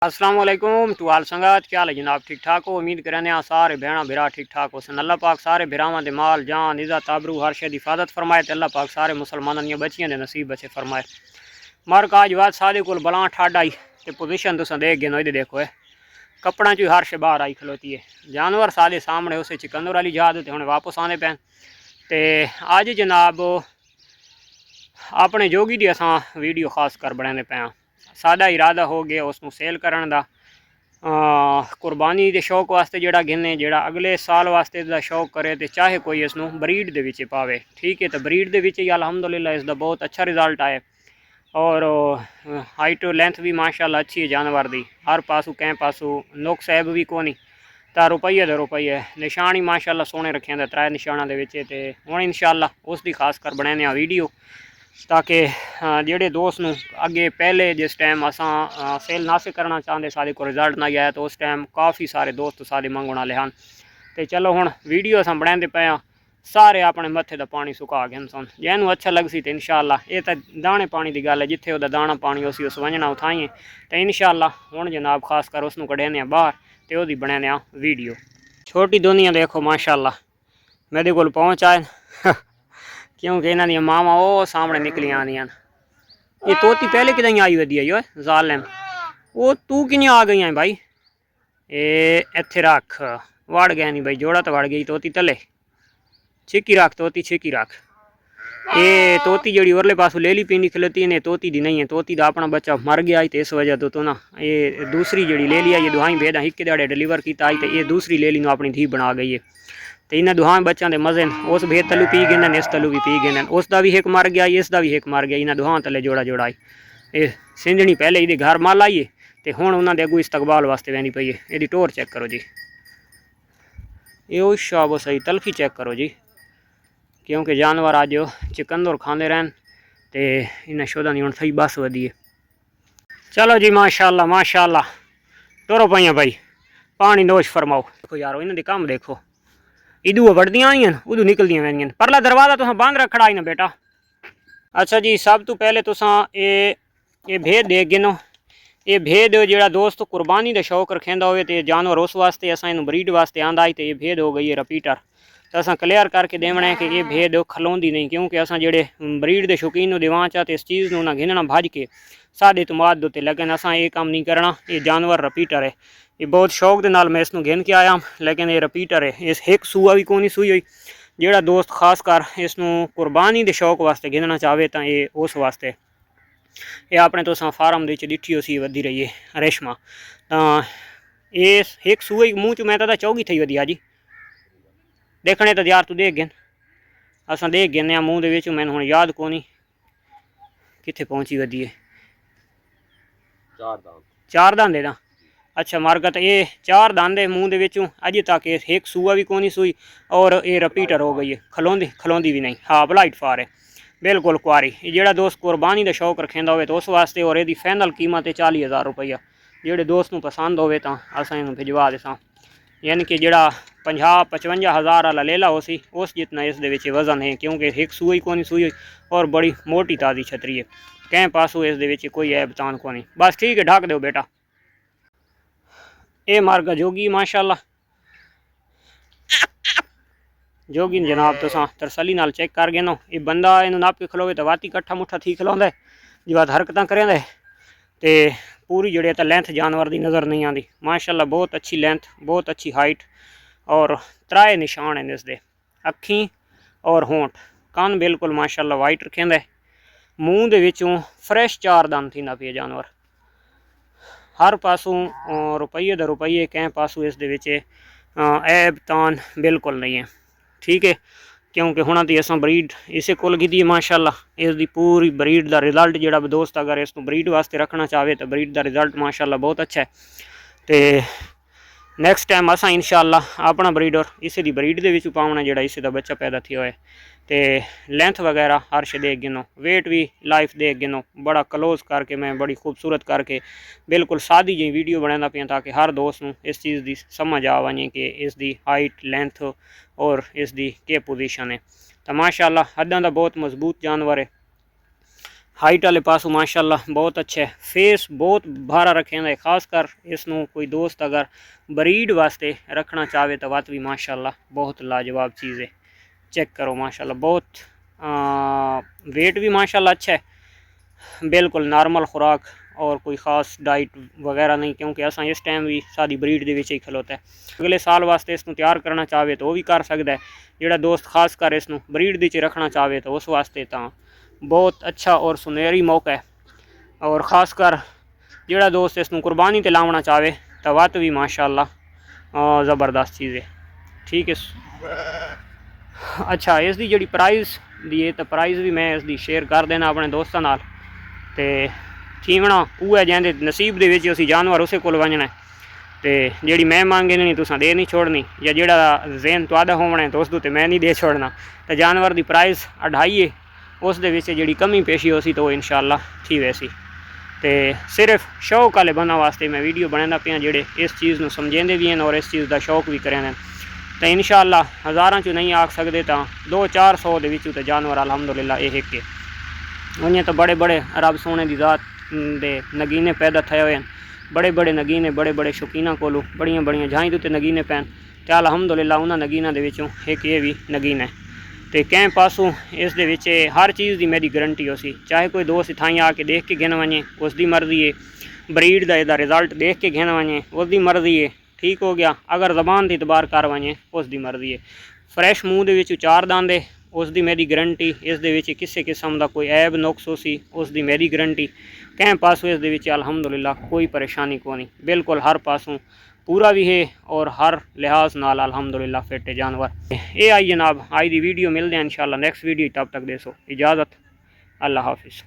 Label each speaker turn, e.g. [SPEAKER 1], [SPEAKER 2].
[SPEAKER 1] अस्सलाम वालेकुम टू आल संगत, क्या हाल है जनाब? ठीक ठाक हो? उम्मीद करने सारे भैन बिरा ठीक ठाक हो। अल्लाह पाक सारे बिरावां दे माल जान इज़्ज़त आबरू हर शे दी हिफाजत फरमाए ते अल्लाह पाक सारे मुसलमानों दी बच्चियां दे नसीब बचे फरमाए। मर काज बाद सादे कोल बलां ठाड आई ते पोजीशन तुसां देख गे नो देखो कपड़ा चो हर शे बाहर आई खलोती है। जानवर सादे सामने उसे चिकंदर वाली याद ते हुणे वापस आने पैन ते अज जनाब अपने जोगी दी असां वीडियो खास कर बनाने पे हाँ। सादा इरादा हो गया उसनू सेल करन दा, कुर्बानी के शौक वास्ते जोड़ा गिने जोड़ा अगले साल वास्ते दा शौक करे तो चाहे कोई इसनू ब्रीड दे विच पावे, ठीक है। तो ब्रीड दे विच अलहमदुलिल्लाह इसका बहुत अच्छा रिजल्ट आए और हाइट लेंथ भी माशाल्लाह अच्छी है जानवर दी। हर पासू कैं पासू नुक्स ऐब भी कोनी। तो रुपये दे रुपये निशान ही माशाल्लाह सोने रखे हैं त्रै निशाना के हुण इंशाल्लाह उसकी खास कर बनाने वीडियो ताकि जेडे दोस्त नू अगे पहले जिस टाइम असां सेल ना से करना चाहते साढ़े को रिजल्ट ना आया तो उस टाइम काफ़ी सारे दोस्त सारे मंगण वाले हैं। तो चलो हुण वीडियो असां बनाते पे हाँ। सारे अपने मत्थे का पानी सुका गए सन, जैनू अच्छा लगसी तो इंशाल्लाह ये तो दाने पानी की गल है, जिथे वह दाना पानी उस वंजना उठाइए तो इंशाल्लाह हुण जनाब खास कर उसनू कढ़ने बाहर तो वही बनाने वीडियो। छोटी दुनिया देखो माशाल्लाह मेरे को पहुँच आए क्योंकि इन्हों दी मावां वो सामने निकली आनियां। ये तोती पहले कि आई वधी है यो जालम, वो तू कि आ गई है भाई? ये इत्थे रख वड़ गया नहीं भाई, जोड़ा तो वड़ गई तोती तले। छिकी रख तोती, छिकी रख। ये तोती जड़ी उरले पासू लेली पीनी खलोती ने तोती दी नहीं है, तोती का अपना बच्चा मर गया तो इस वजह तो ना ये दूसरी जड़ी ले लिया, ये दुहाई भेदा एक दिहाड़े डिलीवर किया आई तो ये दूसरी ले ली अपनी धी बना गई है। तो इन्हें दुहां बच्चों के मजे उस भेद तलू पी गए, इस तलू भी पी गए, उसका भी एक मर गया इसका भी एक मर गया। इन्हें दुहां तले जोड़ा जोड़ा आई ये सिंजनी पहले ये घर मल आई है तो हुण उन्होंने अगू इस्तकबाल वास्ते वहनी पई है। ये टोर चेक करो जी, ये शाबो सही तलखी चेक करो जी, क्योंकि जानवर अज चिकंदर खाते रहन तो इन्हें शोधा नहीं हुण सही बस वधी है। चलो जी माशाल्लाह माशाल्लाह टुरो पाइया भाई, पानी नोश फरमाओ। देखो यारो इन्हों काम देखो, इदू वड़दियाँ आई उदू निकलदियाँ वैनियां। परला दरवाज़ा तुम बंद रखड़ा ही ना बेटा। अच्छा जी, सब तो पहले तुसां ये भेद देख गिनो। ये भेद जो दोस्त कुर्बानी का शौक रखेंदा होवे तो जानवर उस वास्ते असां इनू ब्रीड वास्ते आंदा है। तो ये भेद हो गई है रिपीटर, तो असां क्लियर करके देवना है कि ये भेद खलोंदी नहीं, क्योंकि असां जेडे ब्रीड के शौकीन देवां चा तो इस चीज़ ना गिनना भज के साढ़े तो माद उत्ते, लेकिन असां ये काम नहीं करना। ये जानवर रिपीटर है, ये बहुत शौक के नाल मैं इसनू गिन के आया, लेकिन ये रिपीटर है। इस एक सूआ भी कोनी सूई हुई। जोड़ा दोस्त खास कर इसनू कुर्बानी के शौक वास्ते गिनना चाहे तो ये उस वास्ते ये अपने तो फार्म दिखी उसी वधी रही है रेशमा। तो ये एक सूए मूँह च मैं तो चौगी थी वधी जी देखने तो यार तू देख गए अस देख गए मूँह के मैंने हूँ याद को नहीं कितने पहुँची वधी है। चार दांदे दा अच्छा मरगत ये चार दांदे मूँह के अज तक एक सूआ भी कोनी सूई और ये रिपीटर हो गई है, खलोंदी भी नहीं। हाँ ब्लाइट फार है बिल्कुल कुआरी। जोड़ा दोस्त कुर्बानी का शौक रखेंदा हो तो उस वास्ते और यदी फाइनल कीमत है 40,000 रुपया। जोड़े दोस्त नू पसंद होवे तो असां इनू भिजवा देसां, यानी कि जोड़ा 50-55 हज़ार वाला ले ला उसी उस जितना इस दे वजन है, क्योंकि एक सूई कोनी सूई और बड़ी मोटी ताज़ी छतरी है। कैं पासों इस कोई ऐब तान को नहीं। बस ठीक है ढक दो बेटा। ये मार्गा जोगी माशाल्लाह जोगी जनाब तुसां तरसली नाल चेक कर गए नो। ये बंदा इन नाप के खलोवे तो वाती कट्ठा मुठा थी खलोंदा है जी, बात हरकतां करेंदा है तो पूरी जड़े तो लेंथ जानवर की नज़र नहीं आती माशाल्लाह। बहुत अच्छी लेंथ, बहुत अच्छी हाइट और त्रै निशान हैं इसके अखी और होंठ। कान बिल्कुल माशाल्लाह वाइट रखेंदा है। मूँह दे विचों फ्रैश चार दंद थींदा पिया जानवर। हर पासों रुपये दे रुपये, कैं पासों इस ऐब तान बिल्कुल नहीं है, ठीक है। क्योंकि हुण तो असां ब्रीड इसे कोल कीती माशाल्लाह। इसकी पूरी ब्रीड का रिजल्ट जोड़ा दोस्त अगर इस ब्रीड वास्ते रखना चाहे तो ब्रीड का रिजल्ट माशाल्लाह बहुत अच्छा है। तो नैक्सट टाइम असां इंशाल्लाह अपना ब्रीडर इसे दी ब्रीड के पावना जोड़ा इसे का बच्चा पैदा थी होए तो लेंथ वगैरह हर शे देख गिनो, वेट भी लाइफ देख गिनो, बड़ा क्लोज करके मैं बड़ी खूबसूरत करके बिल्कुल सादी जी वीडियो बनाना पिया ताकि हर दोस्त नू इस चीज़ की समझ आ वने कि इसकी हाइट लेंथ और इसकी के पोजीशन है। तो माशाल्लाह हद्दां दा बहुत मजबूत जानवर है। हाइट वाले पासों माशाल्लाह बहुत अच्छा है। फेस बहुत भारा रखेंगे, खासकर इसनों कोई दोस्त अगर ब्रीड वास्ते रखना चाहे तो वत भी माशाल्लाह बहुत लाजवाब चीज़ है। चेक करो माशाल्लाह, बहुत वेट भी माशाल्लाह अच्छा है, बिल्कुल नॉर्मल खुराक और कोई ख़ास डाइट वगैरह नहीं, क्योंकि असा इस टाइम भी सादी ब्रीड के ही खलोता है। अगले साल वास्ते इसनों तैयार करना चाहे तो वह भी कर सकता है। जोड़ा दोस्त खास कर इसनों ब्रीड के रखना चाहे तो उस वास्ते तो बहुत अच्छा और सुनहरी मौका है। और ख़ास कर जोड़ा दोस्त इसनों कुर्बानी ते लावना चाहे तो वत भी माशाल्लाह ज़बरदस्त चीज़ है। ठीक है। अच्छा, इसकी जी प्राइस दी है तो प्राइस भी मैं इसकी शेयर कर देना अपने दोस्तों नाल। ते थीवना वो जैसे नसीब के जानवर उस को वजना है, तो जी मैं मांगे नहीं तुसा दे नहीं छोड़नी, या जोड़ा जहन तुहाडा होना है तो उस मैं नहीं दे छोड़ना। तो जानवर की प्राइस 2.5 है, उस जी कमी पेशी होसी तो इंशाअल्लाह थी वैसी। तो सिर्फ शौक वाले बना वास्ते मैं वीडियो बनाना पाया, जोड़े इस चीज़ को समझेंदे भी हैं और इस चीज़ का शौक भी करें। तो इंशाअल्लाह हज़ारों चो नहीं आख सकते तो 200-400 के जानवर अलहमदुलिल्लाह ये एक है। उन्हें तो बड़े बड़े रब सोने की ज़ात दे नगीने पैदा थे हुए हैं, बड़े बड़े नगीने बड़े बड़े शौकीना कोलों बड़िया बड़िया झाई उत्ते नगीने पैन, तो अलहमदुलिल्लाह उन्होंने नगीना दे विचों एक ये भी नगीन है। तो कैं पासों इस दे विच हर चीज़ की मेरी गारंटी हो सी, चाहे कोई दोस्त इथाई आके देख के गिन वने उसकी मर्जी है, ब्रीड का यदा रिजल्ट देख के गिन वने उसकी मर्जी है। ठीक हो गया। अगर जबान की इतबार कर वने उसकी मर्जी है। फ्रैश मूँह दे विच 4 दांद है उसकी मेरी गारंटी। इस दे विच किसी किस्म का कोई ऐब नुक्स हो सी उसकी मेरी गारंटी। कैं पासों इस दे विच अलहमदुलिल्लाह कोई परेशानी को नहीं, बिल्कुल हर पासों पूरा भी है और हर लिहाज नाल अलहमदुलिल्लाह फिट है जानवर। ये आई जनाब आज की वीडियो, मिलते हैं इंशाअल्लाह नेक्स्ट वीडियो। तब तक देसो इजाज़त, अल्लाह हाफिज़।